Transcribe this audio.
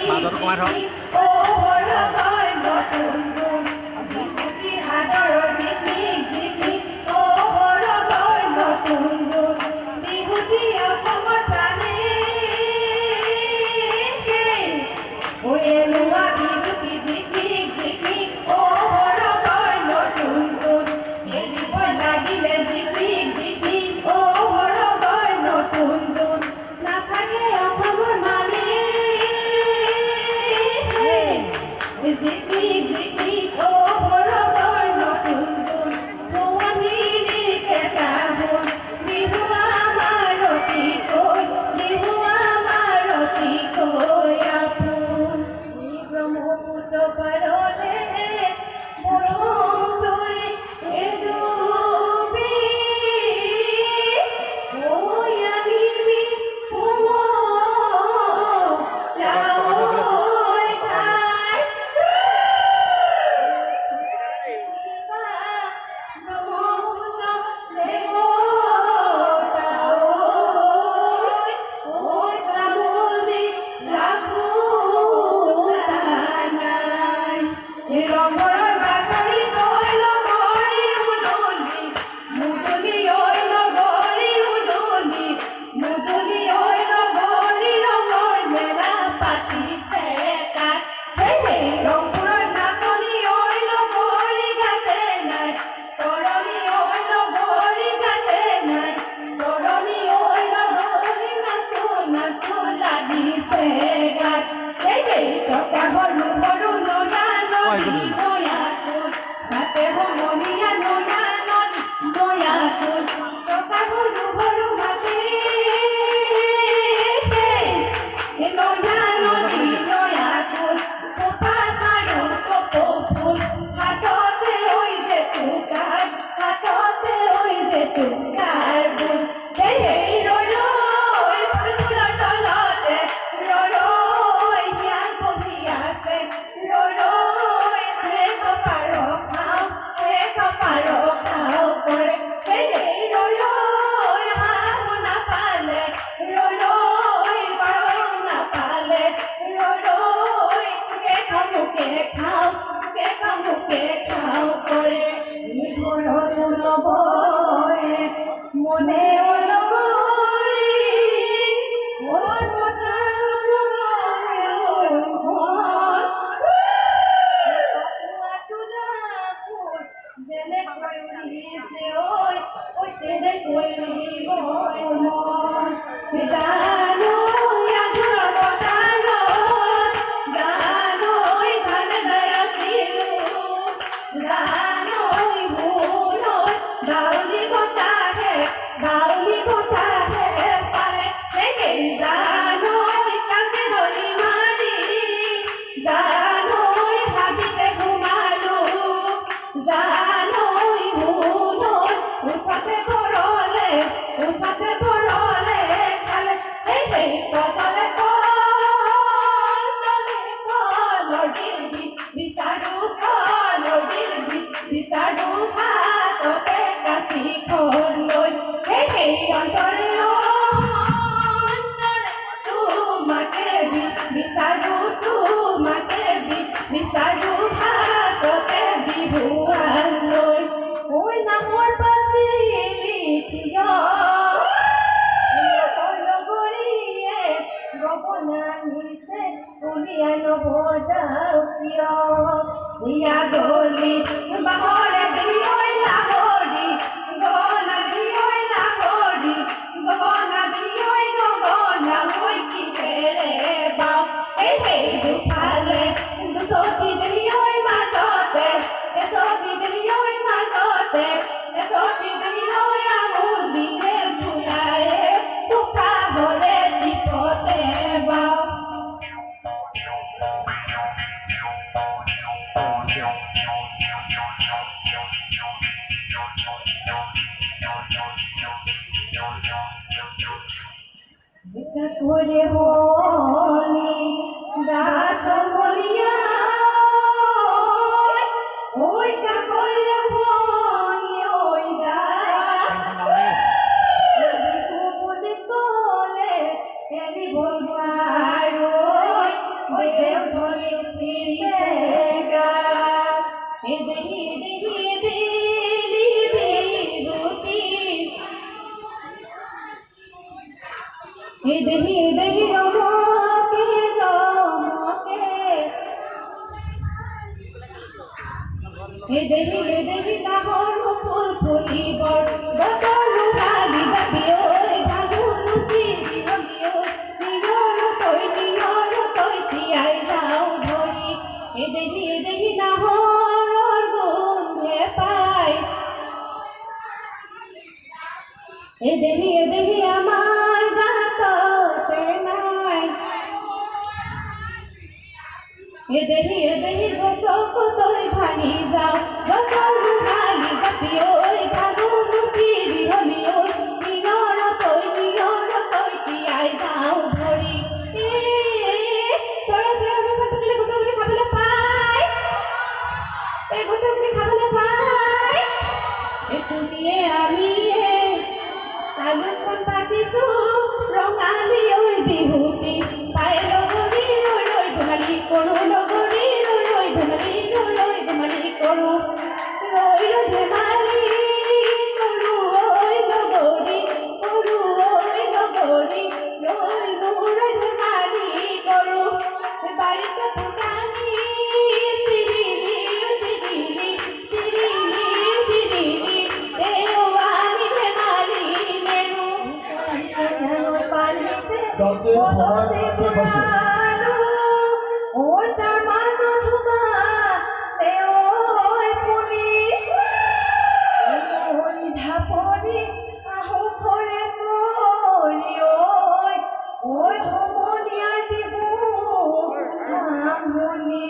মাজত কমাই থ দুয়ারই দেব ধরিত্রী গা এ দেহি দেহি দেহি বিরতি এ দেহি দেহি রমকে রমকে এ দেহি লাহর ফুল ফুলিবর বদলু হালি বাদিও ভাগুনু সিরিও নিয়র তৈ তিয়াই যাও ধরি এ দেহি লাহর গন্ধে পায় এ দেহি আমার গাত চেনাই এ দেহি গোসক তৈ ভাঙি যাও বদলু হালি বাদিও ভাগুনু সিরিও নিয়র তৈ তিয়াই যাও ধরি সরা সরা বসা তুলে গোসল খাবলে পাই এ গোসল খাবলে পাই এ তুমিয়ে আমি আলুসন পাতিছো ৰঙালী ঐ বিহুতি পাই লগৰী ৰৈ ধেমালি কৰোঁ লগৰী ৰৈ ধেমালি কৰোঁ ৰৈ ধেমালি কৰোঁ ঐ লগৰী ৰৈ ধেমালি কৰোঁ বাৰীতে ফুটানি চিৰিলি আমি ধেমালি নেৰো তাতে সময় করতে বসে ওই তার মাঝে সুমা ওই পুনি ওই ধাপনি আহু করে করি ওই হমনি আইবো আমনি